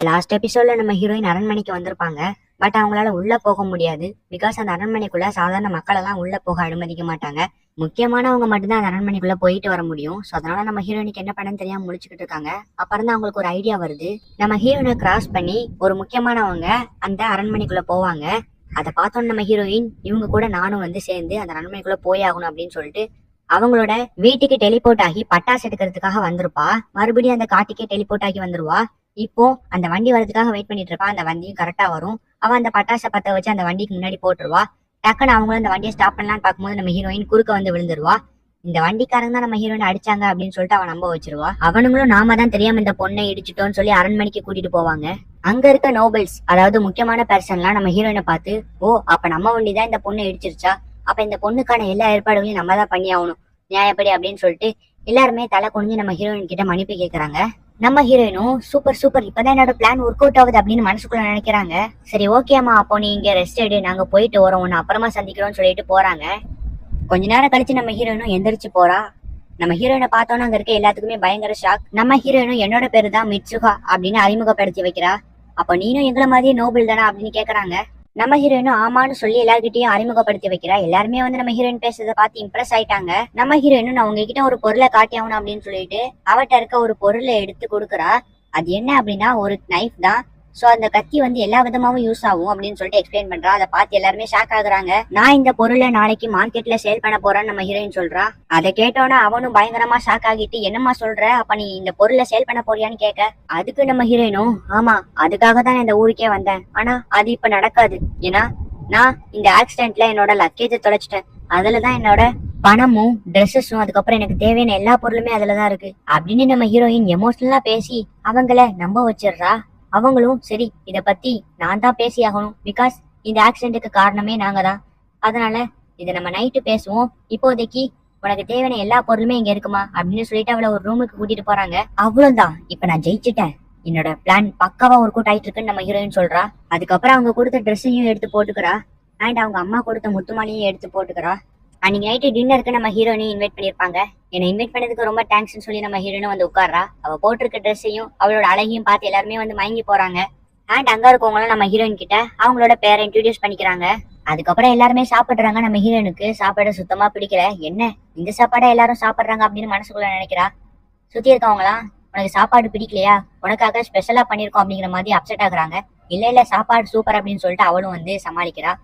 Last எபிசோட்ல நம்ம heroine அரண்மனைக்கு வந்திருப்பாங்க. பட் அவங்களால உள்ள போக முடியாது. பிகாஸ் அந்த அரண்மனைக்குள்ள சாதாரண மக்கள் எல்லாம் உள்ள போக அனுமதிக்க மாட்டாங்க. முக்கியமானவங்க மட்டும்தான் அந்த அரண்மனைக்குள்ள போயிட்டு வர முடியும். ஸோ அதனால நம்ம ஹீரோயினுக்கு என்ன பண்ணன்னு தெரியாம முழிச்சுக்கிட்டு இருக்காங்க. அப்புறம் தான் அவங்களுக்கு ஒரு ஐடியா வருது. நம்ம ஹீரோயினை கிராஸ் பண்ணி ஒரு முக்கியமானவங்க அந்த அரண்மனைக்குள்ள போவாங்க. அதை பார்த்தோன்னு நம்ம ஹீரோயின் இவங்க கூட நானும் வந்து சேர்ந்து அந்த அரண்மனைக்குள்ள போயாகணும் அப்படின்னு சொல்லிட்டு அவங்களோட வீட்டுக்கு டெலிபோர்ட் ஆகி பட்டாசு எடுக்கிறதுக்காக வந்திருப்பா. மறுபடியும் அந்த காட்டுக்கே டெலிபோர்ட் ஆகி வந்துருவா. இப்போ அந்த வண்டி வரதுக்காக வெயிட் பண்ணிட்டு இருப்பா. அந்த வண்டியும் கரெக்டா வரும். அவன் அந்த பட்டாசை பத்த வச்சு அந்த வண்டிக்கு முன்னாடி போட்டுருவா. டக்குன்னு அவங்களும் அந்த வண்டியை ஸ்டாப் பண்ணலான்னு பார்க்கும்போது நம்ம ஹீரோயின் குறுக்க வந்து விழுந்துருவா. இந்த வண்டிக்காரங்க தான் நம்ம ஹீரோயின் அடிச்சாங்க அப்படின்னு சொல்லிட்டு அவன் நம்ப வச்சிருவா. அவனுங்களும் நாம தான் தெரியாம இந்த பொண்ணை இடிச்சிட்டோம்னு சொல்லி அரண்மனைக்கு கூட்டிட்டு போவாங்க. அங்க இருக்க நோபல்ஸ், அதாவது முக்கியமான பர்சன்லாம் நம்ம ஹீரோயினை பார்த்து, ஓ அப்ப நம்ம வண்டி தான் இந்த பொண்ணை இடிச்சிருச்சா, அப்ப இந்த பொண்ணுக்கான எல்லா ஏற்பாடுகளையும் நம்ம தான் பண்ணி ஆகணும் நியாயப்படி அப்படின்னு சொல்லிட்டு எல்லாருமே தலை குனிஞ்சு நம்ம ஹீரோயின் கிட்ட மன்னிப்பு கேட்கறாங்க. நம்ம ஹீரோயினும் சூப்பர் சூப்பர் இப்பதான் என்னோட பிளான் ஒர்க் அவுட் ஆகுது அப்படின்னு மனசுக்குள்ள நினைக்கிறாங்க. சரி ஓகேம்மா, அப்போ நீ இங்க ரெஸ்ட் எடு, நாங்க போயிட்டு வரோம், உன்னை அப்புறமா சந்திக்கிறோம்னு சொல்லிட்டு போறாங்க. கொஞ்ச நேரம் கழிச்சு நம்ம ஹீரோயினும் எந்திரிச்சு போறா. நம்ம ஹீரோயினை பார்த்தோன்னா அங்க இருக்க எல்லாத்துக்குமே பயங்கர ஷாக். நம்ம ஹீரோயினும் என்னோட பேரு தான் மிட்சுகா அப்படின்னு அறிமுகப்படுத்தி வைக்கிறா. அப்ப நீனும் எங்களை மாதிரியே நோபல் தானா அப்படின்னு கேக்குறாங்க. நம்ம ஹீரோயினும் ஆமான்னு சொல்லி எல்லார்கிட்டையும் அறிமுகப்படுத்தி வைக்கிறா. எல்லாருமே வந்து நம்ம ஹீரோயின் பேசுறதை பார்த்து இம்ப்ரெஸ் ஆயிட்டாங்க. நம்ம ஹீரோயினும் நான் உங்ககிட்ட ஒரு பொருளை காட்டி ஆகணும் அப்படின்னு சொல்லிட்டு அவட்ட இருக்க ஒரு பொருளை எடுத்து கொடுக்குறா. அது என்ன அப்படின்னா ஒரு நைஃப் தான். சோ அந்த கத்தி வந்து எல்லா விதமாவும் யூஸ் ஆகும் அப்படின்னு சொல்லிட்டு எக்ஸ்பிளைன் பண்றா. அதை பார்த்து எல்லாருமே ஷாக் ஆகுறாங்க. நான் இந்த பொருளை நாளைக்கு மார்க்கெட்ல சேல் பண்ண போறேன்னு நம்ம ஹீரோயின் சொல்றா. அதை கேட்டோன்னா அவனும் பயங்கரமா ஷாக் ஆகிட்டு, என்னமா சொல்ற, அப்ப நீ இந்த பொருளை சேல் பண்ண போறியான்னு கேட்க, அதுக்கு நம்ம ஹீரோயினும் ஆமா அதுக்காக தான் இந்த ஊருக்கே வந்தேன், ஆனா அது இப்ப நடக்காது. ஏன்னா நான் இந்த ஆக்சிடென்ட்ல என்னோட லக்கேஜை தொலைச்சிட்டேன். அதுலதான் என்னோட பணமும் ட்ரெஸ்ஸஸும் அதுக்கப்புறம் எனக்கு தேவையான எல்லா பொருளுமே அதுலதான் இருக்கு அப்படின்னு நம்ம ஹீரோயின் எமோஷனலா பேசி அவங்கள நம்ப வச்சிடுறா. அவங்களும் சரி இத பத்தி நான் தான் பேசி ஆகணும், பிகாஸ் இந்த ஆக்சிடென்ட்டுக்கு காரணமே நாங்க தான், அதனால இதை நம்ம நைட்டு பேசுவோம், இப்போதைக்கு உனக்கு தேவையான எல்லா பொருளுமே இங்க இருக்குமா அப்படின்னு சொல்லிட்டு அவளை ஒரு ரூமுக்கு கூட்டிட்டு போறாங்க. அவ்வளவுதான், இப்ப நான் ஜெயிச்சுட்டேன், என்னோட பிளான் பக்காவா ஒர்க் அவுட் ஆயிட்டு இருக்குன்னு நம்ம ஹீரோயின் சொல்றா. அதுக்கப்புறம் அவங்க கொடுத்த ட்ரெஸ்ஸையும் எடுத்து போட்டுக்கிறா. அண்ட் அவங்க அம்மா கொடுத்த முத்துமாலையும் எடுத்து போட்டுக்கிறா. அன்னைக்கு நைட்டு டின்னருக்கு நம்ம ஹீரோயினையும் இன்வைட் பண்ணிருப்பாங்க. என்னை இன்வைட் பண்ணதுக்கு ரொம்ப தேங்க்ஸ்ன்னு சொல்லி நம்ம ஹீரோயினும் வந்து உட்கார்றா. அவ போட்டிருக்க ட்ரெஸ்ஸையும் அவளோட அழகையும் பார்த்து எல்லாருமே வந்து மயங்கி போறாங்க. அண்ட் அங்க இருக்கவங்களும் நம்ம ஹீரோயின் கிட்ட அவங்களோட பேரை இன்ட்ரோடியூஸ் பண்ணிக்கிறாங்க. அதுக்கப்புறம் எல்லாருமே சாப்பிடுறாங்க. நம்ம ஹீரோயினுக்கு சாப்பாடு சுத்தமா பிடிக்கல. என்ன இந்த சாப்பாடை எல்லாரும் சாப்பிடுறாங்க அப்படின்னு மனசுக்குள்ள நினைக்கிறா. சுத்தி இருக்கவங்களாம் உனக்கு சாப்பாடு பிடிக்கலையா, உனக்காக ஸ்பெஷலா பண்ணிருக்கோம் அப்படிங்கிற மாதிரி அப்செட் ஆகுறாங்க. இல்ல சாப்பாடு சூப்பர் அப்படின்னு சொல்லிட்டு அவளும் வந்து சமாளிக்கிறா.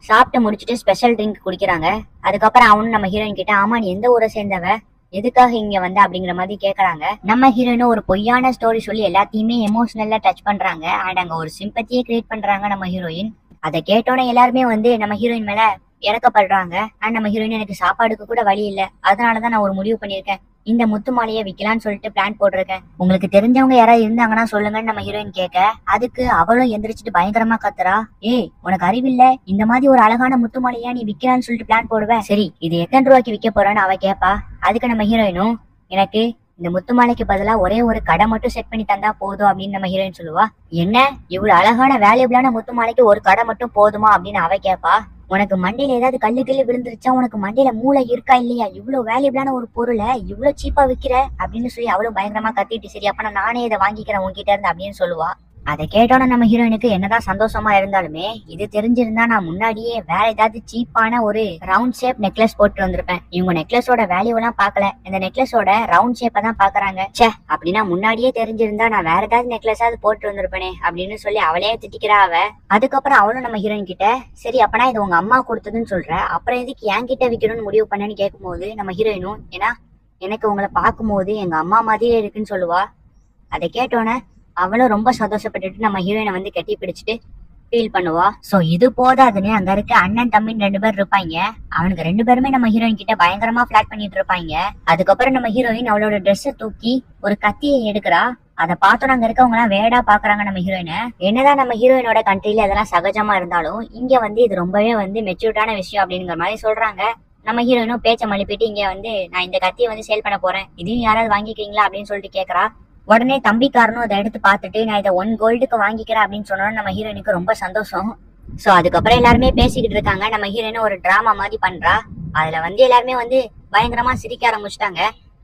சாப்பிட்டு முடிச்சுட்டு ஸ்பெஷல் ட்ரிங்க் குடிக்கிறாங்க. அதுக்கப்புறம் அவனும் நம்ம ஹீரோயின் கிட்ட, ஆமா நீ எந்த ஊரை சேர்ந்தவ, எதுக்காக இங்க வந்த அப்படிங்கிற மாதிரி கேக்குறாங்க. நம்ம ஹீரோயினும் ஒரு பொய்யான ஸ்டோரி சொல்லி எல்லாத்தையுமே எமோஷனலா டச் பண்றாங்க. அண்ட் அங்க ஒரு சிம்பத்தியே கிரியேட் பண்றாங்க நம்ம ஹீரோயின். அதை கேட்டோன்னே எல்லாருமே வந்து நம்ம ஹீரோயின் மேல இறக்கப்படுறாங்க. அண்ட் நம்ம ஹீரோயின் எனக்கு சாப்பாடுக்கு கூட வழி இல்ல, அதனாலதான் நான் ஒரு முடிவு பண்ணிருக்கேன், இந்த முத்து மாலையை விக்கலான்னு சொல்லிட்டு பிளான் போட்டிருக்கேன், உங்களுக்கு தெரிஞ்சவங்க யாராவது இருந்தாங்கன்னா சொல்லுங்கன்னு நம்ம ஹீரோயின் கேட்க, அதுக்கு அவளும் எந்திரிச்சிட்டு பயங்கரமா கத்துறா, ஏய் உனக்கு அறிவில்ல, இந்த மாதிரி ஒரு அழகான முத்து மாலையா நீ விக்கலான்னு சொல்லிட்டு பிளான் போடுவேன், சரி இது எத்தனை ரூபாய்க்கு விற்க போறேன்னு அவ கேப்பா. அதுக்கு நம்ம ஹீரோயினும் எனக்கு இந்த முத்து மாலைக்கு பதிலா ஒரே ஒரு கடை மட்டும் செட் பண்ணி தந்தா போதும் அப்படின்னு நம்ம ஹீரோயின் சொல்லுவா. என்ன இவ்வளவு அழகான வேல்யூபிளான முத்து மாலைக்கு ஒரு கடை மட்டும் போதுமா அப்படின்னு அவ கேப்பா. உனக்கு மண்டையில ஏதாவது கல்லு கிள்ளு விழுந்துருச்சா, உனக்கு மண்டையில மூளை இருக்கா இல்லையா, இவ்வளவு வேல்யூபிளான ஒரு பொருளை இவ்வளவு சீப்பா விக்கிற அப்படின்னு சொல்லி அவளும் பயங்கரமா கத்திட்டு, சரி அப்ப நானே இதை வாங்கிக்கிறேன் உங்ககிட்ட இருந்து அப்படின்னு சொல்லுவா. அதை கேட்டோன்னு நம்ம ஹீரோயினுக்கு என்னதான் சந்தோஷமா இருந்தாலுமே, இது தெரிஞ்சிருந்தா நான் முன்னாடியே வேற ஏதாவது சீப்பான ஒரு ரவுண்ட் ஷேப் நெக்லஸ் போட்டு வந்திருப்பேன். இவங்க நெக்லஸோட வேல்யூ எல்லாம் பாக்கல, இந்த நெக்லஸோட ரவுண்ட் ஷேப்பை தான் பாக்குறாங்க. சே அப்படின்னா முன்னாடியே தெரிஞ்சிருந்தா நான் வேற ஏதாவது நெக்லஸாவது போட்டு வந்திருப்பேனே அப்படின்னு சொல்லி அவளே திட்டிக்கிறா அவ. அதுக்கப்புறம் அவளும் நம்ம ஹீரோயின் கிட்ட, சரி அப்பனா இது உங்க அம்மா கொடுத்ததுன்னு சொல்ற, அப்புறம் எதுக்கு என்கிட்ட விக்கணும்னு முடிவு பண்ணேன்னு கேட்கும் போது நம்ம ஹீரோயினும், ஏன்னா எனக்கு உங்களை பார்க்கும் போது எங்க அம்மா மாதிரியே இருக்குன்னு சொல்லுவா. அதை கேட்டோன்னே அவளும் ரொம்ப சந்தோஷப்பட்டுட்டு நம்ம ஹீரோயினை வந்து கட்டி பிடிச்சிட்டு ஃபீல் பண்ணுவா. சோ இது போதாதுன்னு அங்க இருக்க அண்ணன் தம்பின்னு 2 பேர் இருப்பாங்க. அவனுக்கு 2 பேருமே நம்ம ஹீரோயின் கிட்ட பயங்கரமா பிளாட் பண்ணிட்டு இருப்பாங்க. அதுக்கப்புறம் நம்ம ஹீரோயின் அவளோட ட்ரெஸ்ஸை தூக்கி ஒரு கத்தியை எடுக்கிறா. அதை பார்த்தோம் அங்க இருக்கவங்க எல்லாம் வேடா பாக்குறாங்க நம்ம ஹீரோயினை. என்னதான் நம்ம ஹீரோயினோட கண்ட்ரில அதெல்லாம் சகஜமா இருந்தாலும் இங்க வந்து இது ரொம்பவே வந்து மெச்சூர்டான விஷயம் அப்படிங்கிற மாதிரி சொல்றாங்க. நம்ம ஹீரோயினும் பேச்ச மழுப்பிட்டு இங்க வந்து நான் இந்த கத்தியை வந்து சேல் பண்ண போறேன், இதையும் யாராவது வாங்கிக்கிறீங்களா அப்படின்னு சொல்லிட்டு கேக்குறா. உடனே தம்பிக்காரனும் அதை எடுத்து பார்த்துட்டு நான் இதை 1 கோல்டுக்கு வாங்கிக்கிறேன் அப்படின்னு சொன்னோன்னு நம்ம ஹீரோயினுக்கு ரொம்ப சந்தோஷம். சோ அதுக்கப்புறம் எல்லாருமே பேசிக்கிட்டு இருக்காங்க. நம்ம ஹீரோயினும் ஒரு டிராமா மாதிரி பண்றா. அதுல வந்து எல்லாருமே வந்து பயங்கரமா சிரிக்க ஆரம்பிச்சிட்டாங்க.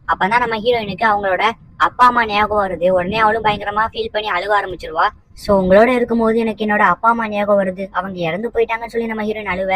அப்பதான் நம்ம ஹீரோயினுக்கு அவங்களோட அப்பா அம்மா ஞாபகம் வருது. உடனே அவளும் பயங்கரமா ஃபீல் பண்ணி அழுக ஆரம்பிச்சிருவா. சோ உங்களோட இருக்கும்போது எனக்கு என்னோட அப்பா அம்மா ஞாபகம் வருது, அவங்க இறந்து போயிட்டாங்கன்னு சொல்லி நம்ம ஹீரோயின் அழுவ.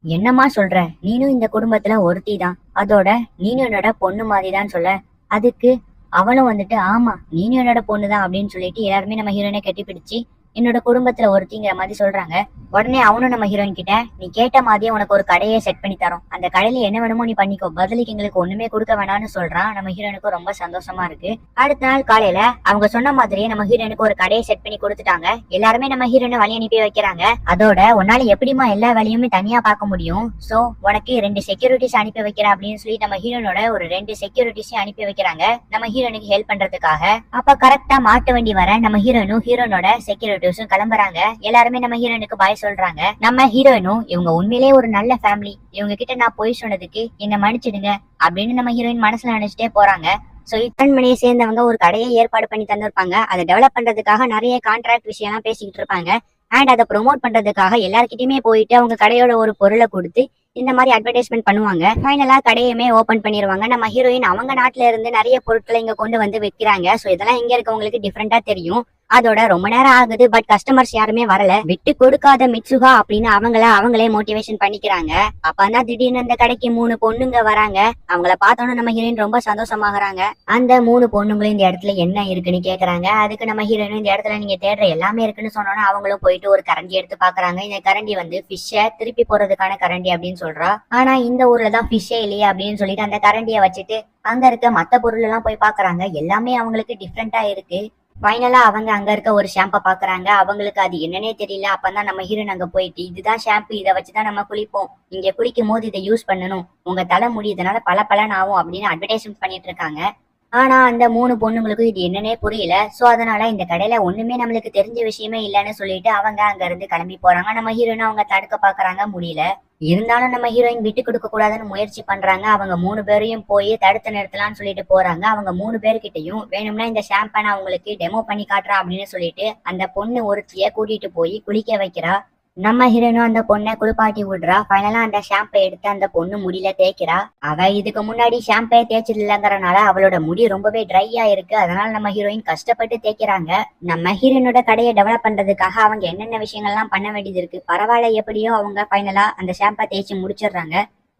என்னம்மா சொல்ற, நீனும் இந்த குடும்பத்துல ஒருத்தி தான், அதோட நீனும் என்னோட பொண்ணு மாதிரிதான் சொல்ல. அதுக்கு அவளும் வந்துட்டு ஆமா நீனும் என்னோட பொண்ணுதான் அப்படின்னு சொல்லிட்டு எல்லாருமே நம்ம ஹீரோயினை கட்டிப்பிடிச்சு என்னோட குடும்பத்துல ஒருத்திங்கிற மாதிரி சொல்றாங்க. உடனே அவனும் நம்ம ஹீரோயின் கிட்ட நீ கேட்ட மாதிரியே உனக்கு ஒரு கடையை செட் பண்ணி தரோம், அந்த கடையில என்ன வேணுமோ நீ பண்ணிக்கோ, பதிலுக்கு எங்களுக்கு ஒண்ணுமே கொடுக்க வேணாம்னு சொல்றான். நம்ம ஹீரோயினுக்கு ரொம்ப சந்தோஷமா இருக்கு. அடுத்த நாள் காலையில அவங்க சொன்ன மாதிரியே நம்ம ஹீரோயினுக்கு ஒரு கடையை செட் பண்ணி கொடுத்துட்டாங்க. எல்லாருமே நம்ம ஹீரோயினை வழி அனுப்பி வைக்கிறாங்க. அதோட உன்னால எப்படிமா எல்லா வேலையுமே தனியா பார்க்க முடியும், சோ உனக்கு 2 செக்யூரிட்டிஸ் அனுப்பி வைக்கிறேன் அப்படின்னு சொல்லி நம்ம ஹீரோனோட ஒரு 2 செக்யூரிட்டிஸையும் அனுப்பி வைக்கிறாங்க நம்ம ஹீரோனுக்கு ஹெல்ப் பண்றதுக்காக. அப்ப கரெக்டா மாட்டு வண்டி வர நம்ம ஹீரோனும் ஹீரோனோட செக்யூரிட்டிஸும் கிளம்புறாங்க. எல்லாருமே நம்ம ஹீரோனுக்கு பாய் சொல்றாங்க. நம்ம ஹீரோயினும் இவங்க உண்மையிலேயே ஒரு நல்ல ஃபேமிலி, இவங்க கிட்ட நான் போய் சொன்னதுக்கு என்ன மன்னிச்சிடுங்க அப்படின்னு நம்ம ஹீரோயின் மனசுல நினைச்சிட்டே போறாங்க. சோ இத்தனை மணியை சேர்ந்தவங்க ஒரு கடையை ஏற்பாடு பண்ணி தந்திருப்பாங்க. அதை டெவலப் பண்றதுக்காக நிறைய கான்ட்ராக்ட் விஷயம் எல்லாம் பேசிக்கிட்டு இருப்பாங்க. அண்ட் அதை ப்ரொமோட் பண்றதுக்காக எல்லார்கிட்டயுமே போயிட்டு அவங்க கடையோட ஒரு பொருளை கொடுத்து இந்த மாதிரி அட்வர்டைஸ்மெண்ட் பண்ணுவாங்க. ஃபைனலா கடையுமே ஓபன் பண்ணிடுவாங்க. நம்ம ஹீரோயின் அவங்க நாட்டுல இருந்து நிறைய பொருட்களை இங்க கொண்டு வந்து வைக்கிறாங்க. சோ இதெல்லாம் இங்க இருக்கவங்களுக்கு டிஃப்ரெண்டா தெரியும். அதோட ரொம்ப நேரம் ஆகுது, பட் கஸ்டமர்ஸ் யாருமே வரல. விட்டு கொடுக்காத மிட்சுகா அப்படின்னு அவங்களே மோட்டிவேஷன் பண்ணிக்கிறாங்க. அப்பதான் திடீர்னு அந்த கடைக்கு 3 பொண்ணுங்க வராங்க. அவங்கள பார்த்தோன்னு நம்ம ஹீரோயின் ரொம்ப சந்தோஷமாகறாங்க. அந்த 3 பொண்ணுங்களும் இந்த இடத்துல என்ன இருக்குன்னு கேக்குறாங்க. அதுக்கு நம்ம ஹீரோயின் இந்த இடத்துல நீங்க தேடுற எல்லாமே இருக்குன்னு சொன்னோன்னா அவங்களும் போயிட்டு ஒரு கரண்டி எடுத்து பாக்குறாங்க. இந்த கரண்டி வந்து ஃபிஷ்ஷை திருப்பி போறதுக்கான கரண்டி அப்படின்னு சொல்றா. ஆனா இந்த ஊர்ல தான் ஃபிஷ்ஷே இல்லையே அப்படின்னு சொல்லிட்டு அந்த கரண்டியை வச்சுட்டு அங்க இருக்க மத்த பொருள் எல்லாம் போய் பாக்குறாங்க. எல்லாமே அவங்களுக்கு டிஃப்ரெண்டா இருக்கு. ஃபைனலா அவங்க அங்க இருக்க ஒரு ஷாம்பை பாக்குறாங்க. அவங்களுக்கு அது என்னன்னே தெரியல. அப்பதான் நம்ம ஹீரோயின் அங்க போயிட்டு இதுதான் ஷாம்பு, இதை வச்சுதான் நம்ம குளிப்போம், இங்க குளிக்கும் போது இதை யூஸ் பண்ணணும், உங்க தலை முடி இதனால பல ஆகும் அப்படின்னு அட்வர்டைஸ்மெண்ட் பண்ணிட்டு இருக்காங்க. ஆனா அந்த 3 பொண்ணுங்களுக்கும் இது என்னன்னே புரியல. சோ அதனால இந்த கடையில ஒண்ணுமே நம்மளுக்கு தெரிஞ்ச விஷயமே இல்லைன்னு சொல்லிட்டு அவங்க அங்க இருந்து கிளம்பி போறாங்க. நம்ம ஹீரோயின் அவங்க தடுக்க பாக்குறாங்க, முடியல. இருந்தாலும் நம்ம ஹீரோயின் விட்டு கொடுக்க கூடாதுன்னு முயற்சி பண்றாங்க. அவங்க 3 பேரையும் போய் தடுத்து நிறுத்தலாம்னு சொல்லிட்டு போறாங்க. அவங்க 3 பேர்கிட்டையும் வேணும்னா இந்த ஷாம்பை நான் உங்களுக்கு டெமோ பண்ணி காட்டுறேன் அப்படின்னு சொல்லிட்டு அந்த பொண்ணு ஒருத்திய கூட்டிட்டு போய் குளிக்க வைக்கிறா. நம்ம ஹீரோயினும் அந்த பொண்ணை குளிப்பாட்டி விடுறா. ஃபைனலா அந்த ஷாம்பை எடுத்து அந்த பொண்ணு முடியல தேய்க்கிறா. அவ இதுக்கு முன்னாடி ஷாம்பே தேய்ச்சது இல்லைங்கிறனால அவளோட முடி ரொம்பவே ட்ரையா இருக்கு. அதனால நம்ம ஹீரோயின் கஷ்டப்பட்டு தேய்க்கிறாங்க. நம்ம ஹீரோயினோட கடையை டெவலப் பண்றதுக்காக அவங்க என்னென்ன விஷயங்கள்லாம் பண்ண வேண்டியது இருக்கு, பரவாயில்ல எப்படியோ அவங்க ஃபைனலா அந்த ஷாம்பை தேய்ச்சி முடிச்சிடுறாங்க.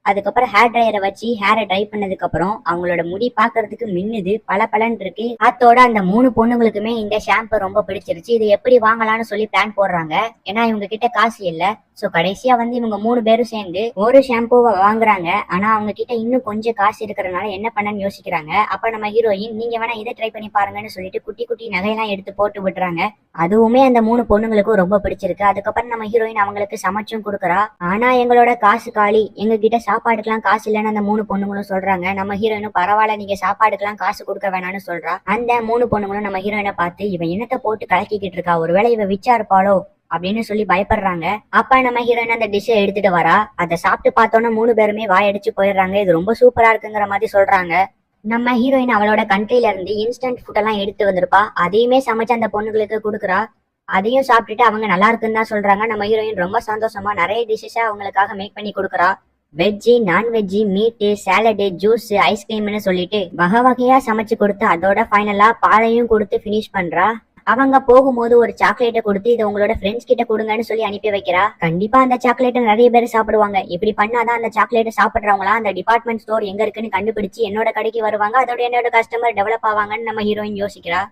அதுக்கப்புறம் ஹேர் ட்ரையரை வச்சு ஹேரை ட்ரை பண்ணதுக்கு அப்புறம் அவங்களோட முடி பாக்குறதுக்கு மின்னுது, பல இருக்கு. அதோட அந்த 3 பொண்ணுங்களுக்குமே இந்த ஷாம்பு ரொம்ப பிடிச்சிருச்சு. இது எப்படி வாங்கலாம்னு சொல்லி பிளான் போடுறாங்க. ஏன்னா இவங்க கிட்ட காசு இல்ல. சோ கடைசியா வந்து இவங்க 3 பேரும் சேர்ந்து ஒரு ஷாம்புவை வாங்குறாங்க. ஆனா அவங்க கிட்ட இன்னும் கொஞ்சம் காசு இருக்கிறதுனால என்ன பண்ணன்னு யோசிக்கிறாங்க. அப்ப நம்ம ஹீரோயின் நீங்க வேணா இதை ட்ரை பண்ணி பாருங்கன்னு சொல்லிட்டு குட்டி குட்டி நகையெல்லாம் எடுத்து போட்டு விடுறாங்க. அதுவுமே அந்த 3 பொண்ணுங்களுக்கும் ரொம்ப பிடிச்சிருக்கு. அதுக்கப்புறம் நம்ம ஹீரோயின் அவங்களுக்கு சமைச்சும் கொடுக்குறா. ஆனா எங்களோட காசு காலி, எங்க கிட்ட சாப்பாடுக்கெல்லாம் காசு இல்லைன்னு அந்த 3 பொண்ணுங்களும் சொல்றாங்க. நம்ம ஹீரோயினும் பரவாயில்ல நீங்க சாப்பாடுக்கெல்லாம் காசு கொடுக்க வேணாம்னு சொல்றா. அந்த 3 பொண்ணுங்களும் நம்ம ஹீரோயினை பார்த்து இவன் என்னத்தை போட்டு கலக்கிக்கிட்டு இருக்கா, ஒருவேளை இவ விச்சா இருப்பாளோ அப்படின்னு சொல்லி பயப்படுறாங்க. அப்ப நம்ம ஹீரோயின் அந்த டிஷ்ஷை எடுத்துட்டு வரா. அதை சாப்பிட்டு பார்த்தோன்னா 3 பேருமே வாயடிச்சு போயிடுறாங்க. இது ரொம்ப சூப்பரா இருக்குங்கிற மாதிரி சொல்றாங்க. நம்ம ஹீரோயின் அவளோட கண்ட்ரில இருந்து இன்ஸ்டன்ட் ஃபுட் எல்லாம் எடுத்து வந்திருப்பா. அதையுமே சமைச்சு அந்த பொண்ணுங்களுக்கு கொடுக்குறா. அதையும் சாப்பிட்டுட்டு அவங்க நல்லா இருக்குன்னு தான் சொல்றாங்க. நம்ம ஹீரோயின் ரொம்ப சந்தோஷமா நிறைய டிஷ்ஷஸா அவங்களுக்காக மேக் பண்ணி கொடுக்குறா. வெஜ்ஜி, நான்வெஜ்ஜி, மீட்டு, சாலடு, ஜூஸ், ஐஸ்கிரீம்னு சொல்லிட்டு வகையா சமைச்சு கொடுத்து அதோட ஃபைனலா பாலையும் கொடுத்து பினிஷ் பண்றா. அவங்க போகும்போது ஒரு சாக்லேட்டை கொடுத்து இதை உங்களோட ஃப்ரெண்ட்ஸ் கிட்ட கொடுங்கன்னு சொல்லி அனுப்பி வைக்கிறா. கண்டிப்பா அந்த சாக்லேட்டை நிறைய பேர் சாப்பிடுவாங்க. இப்படி பண்ணாதான் அந்த சாக்லேட்டை சாப்பிடுறவங்களா அந்த டிபார்ட்மெண்ட் ஸ்டோர் எங்க இருக்குன்னு கண்டுபிடிச்சு என்னோட கடைக்கு வருவாங்க. அதோட என்னோட கஸ்டமர் டெவலப் ஆவாங்கன்னு நம்ம ஹீரோயின் யோசிக்கிறா.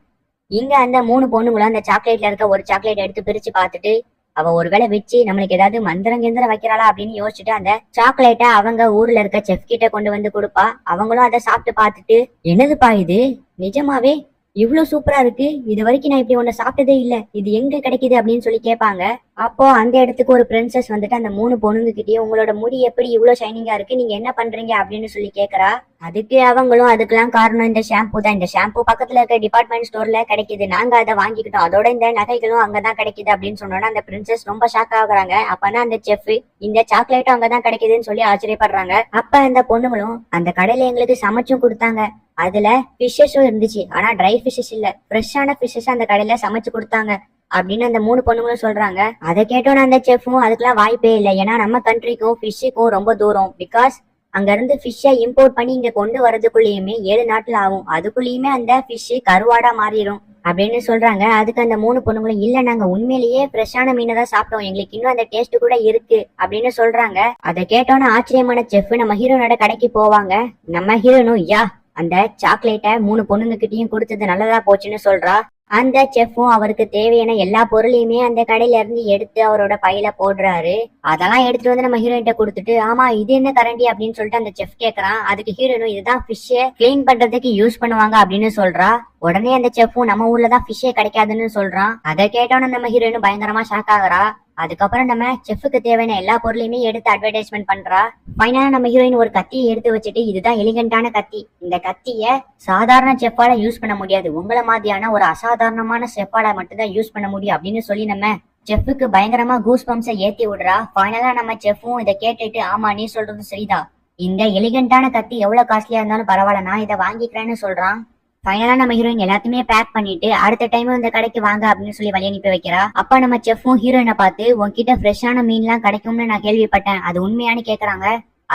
இங்க அந்த 3 பொண்ணுங்களும் அந்த சாக்லேட்ல இருக்க ஒரு சாக்லேட் எடுத்து பிரிச்சு பார்த்துட்டு அவ ஒருவேளை வச்சு நம்மளுக்கு ஏதாவது மந்திரம் கிந்திரம் வைக்கிறாளா அப்படின்னு யோசிச்சுட்டு அந்த சாக்லேட்டை அவங்க ஊர்ல இருக்க செஃப் கிட்ட கொண்டு வந்து கொடுப்பா. அவங்களும் அதை சாப்பிட்டு பார்த்துட்டு என்னதுப்பா இது, நிஜமாவே இவ்வளவு சூப்பரா இருக்கு, இது வரைக்கும் நான் இப்படி ஒண்ணு சாப்பிட்டதே இல்ல, இது எங்க கிடைக்குது அப்படின்னு சொல்லி கேட்பாங்க. அப்போ அந்த இடத்துக்கு ஒரு பிரின்சஸ் வந்துட்டு அந்த 3 பொண்ணுங்க கிட்டயே உங்களோட முடி எப்படி இவ்வளவு ஷைனிங்கா இருக்கு, நீங்க என்ன பண்றீங்க அப்படின்னு சொல்லி கேக்குறா. அதுக்கு அவங்களும் அதுக்கெல்லாம் காரணம் இந்த ஷாம்பு தான், இந்த ஷாம்பு பக்கத்துல இருக்க டிபார்ட்மெண்ட் ஸ்டோர்ல கிடைக்குது, நாங்க அதை வாங்கிக்கிட்டோம், அதோட இந்த நகைகளும் அங்கதான் கிடைக்குது அப்படின்னு சொன்னோன்னா அந்த பிரின்சஸ் ரொம்ப ஷாக் ஆகுறாங்க. அப்பதான் அந்த செஃப் இந்த சாக்லேட்டும் அங்கதான் கிடைக்குதுன்னு சொல்லி ஆச்சரியப்படுறாங்க. அப்ப அந்த பொண்ணுங்களும் அந்த கடையில எங்களுக்கு சமைச்சும் கொடுத்தாங்க, அதுல ஃபிஷ்ஷஸும் இருந்துச்சு, ஆனா ட்ரை ஃபிஷ்ஷஸ் இல்ல, ஃப்ரெஷ்ஷான ஃபிஷ்ஷஸ் அந்த கடையில சமைச்சு கொடுத்தாங்க அப்படின்னு அந்த 3 பொண்ணுங்களும் சொல்றாங்க. அதை கேட்டோன்னு அந்த செஃப்பும் அதுக்கெல்லாம் வாய்ப்பே இல்லை, ஏன்னா நம்ம கண்ட்ரிக்கும் ஃபிஷ்ஷுக்கும் ரொம்ப தூரம், பிகாஸ் அங்க இருந்து ஃபிஷ்ஷை இம்போர்ட் பண்ணி இங்க கொண்டு வரதுக்குள்ளேயுமே 7 நாட்கள் ஆகும். அதுக்குள்ளேயுமே அந்த ஃபிஷ் கருவாடா மாறிடும் அப்படின்னு சொல்றாங்க. அதுக்கு அந்த 3 பொண்ணுங்களும் இல்ல, நாங்க உண்மையிலேயே ஃப்ரெஷ்ஷான மீனை தான் சாப்பிட்டோம், எங்களுக்கு இன்னும் அந்த டேஸ்ட் கூட இருக்கு அப்படின்னு சொல்றாங்க. அதை கேட்டோன்னு ஆச்சரியமான செஃப் நம்ம ஹீரோனோட கடைக்கு போவாங்க. நம்ம ஹீரோனும் யா அந்த சாக்லேட்டை 3 பொண்ணுங்க கிட்டயும் கொடுத்தது நல்லதா போச்சுன்னு சொல்றா. அந்த செஃப்பும் அவருக்கு தேவையான எல்லா பொருளையுமே அந்த கடையில இருந்து எடுத்து அவரோட பையில போடுறாரு. அதெல்லாம் எடுத்துட்டு வந்து நம்ம ஹீரோயின்ட்ட கொடுத்துட்டு, ஆமா இது என்ன கரண்டி அப்படின்னு சொல்லிட்டு அந்த செஃப் கேக்குறான். அதுக்கு ஹீரோயினும் இதுதான் ஃபிஷ்ஷை கிளீன் பண்றதுக்கு யூஸ் பண்ணுவாங்க அப்படின்னு சொல்றா. உடனே அந்த செஃப்பும் நம்ம ஊர்ல தான் ஃபிஷ்ஷே கிடைக்காதுன்னு சொல்றான். அதை கேட்டோன்னு நம்ம ஹீரோயினும் பயங்கரமா ஷாக் ஆகுறா. அதுக்கப்புறம் நம்ம செஃப்க்கு தேவையான எல்லா பொருளையுமே எடுத்து அட்வர்டைஸ்மெண்ட் பண்றா. ஃபைனலா நம்ம ஹீரோயின் ஒரு கத்தியை எடுத்து வச்சுட்டு, இதுதான் எலிகண்டான கத்தி, இந்த கத்திய சாதாரண செஃப்பால யூஸ் பண்ண முடியாது, உங்களை மாதிரியான ஒரு அசாதாரணமான செஃப்பால மட்டும்தான் யூஸ் பண்ண முடியும் அப்படின்னு சொல்லி நம்ம செஃப்க்கு பயங்கரமா கூஸ் பம்ப்ஸை ஏத்தி விடுறா. ஃபைனலா நம்ம செஃப்பும் இதை கேட்டுட்டு, ஆமா நீ சொல்றது சரிதான், இந்த எலிகண்டான கத்தி எவ்வளவு காஸ்ட்லியா இருந்தாலும் பரவாயில்ல, நான் இதை வாங்கிக்கிறேன்னு சொல்றான். ஃபைனலா நம்ம ஹீரோயின் எல்லாத்தையுமே பேக் பண்ணிட்டு அடுத்த டைம் இந்த கடைக்கு வாங்க அப்படின்னு சொல்லி வழி அனுப்பி வைக்கிறா. அப்ப நம்ம செஃப்பும் ஹீரோயினை பார்த்து, உன்கிட்ட ஃப்ரெஷ்ஷான மீன்லாம் கிடைக்கும்னு நான் கேள்விப்பட்டேன், அது உண்மையானு கேக்குறாங்க.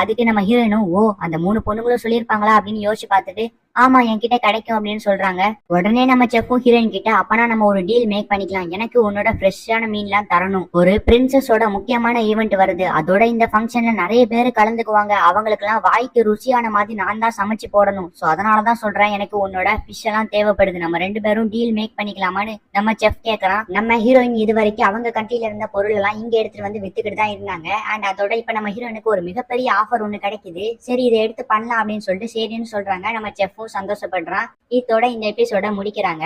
அதுக்கு நம்ம ஹீரோயினும் ஓ அந்த 3 பொண்ணுங்களும் சொல்லியிருப்பாங்களா அப்படின்னு யோசிச்சு பார்த்துட்டு, ஆமா என்கிட்ட கிடைக்கும் அப்படின்னு சொல்றாங்க. உடனே நம்ம செஃப்பும் ஹீரோயின் கிட்ட, அப்பனா நம்ம ஒரு டீல் மேக் பண்ணிக்கலாம், எனக்கு உன்னோட ஃப்ரெஷ்ஷான மீன்லாம் தரணும், ஒரு பிரின்சஸோட முக்கியமான ஈவெண்ட் வருது, அதோட இந்த ஃபங்க்ஷன்ல நிறைய பேர் கலந்துக்குவாங்க, அவங்களுக்கு எல்லாம் வாய்க்கு ருசியான மாதிரி நான் தான் சமைச்சு போடணும், சோ அதனாலதான் சொல்றேன் எனக்கு உன்னோட ஃபிஷ் எல்லாம் தேவைப்படுது, நம்ம 2 பேரும் டீல் மேக் பண்ணிக்கலாமான்னு நம்ம செஃப் கேக்குறான். நம்ம ஹீரோயின் இது வரைக்கும் அவங்க கண்ட்ரில இருந்த பொருள் எல்லாம் இங்க எடுத்துட்டு வந்து வித்துக்கிட்டு தான் இருந்தாங்க. அண்ட் அதோட இப்ப நம்ம ஹீரோயினுக்கு ஒரு மிகப்பெரிய ஆஃபர் ஒண்ணு கிடைக்குது, சரி இதை எடுத்து பண்ணலாம் அப்படின்னு சொல்லிட்டு சரின்னு சொல்றாங்க. நம்ம செஃப்பும் சந்தோஷப்படுறான். இதோட இந்த எபிசோட முடிக்கிறாங்க.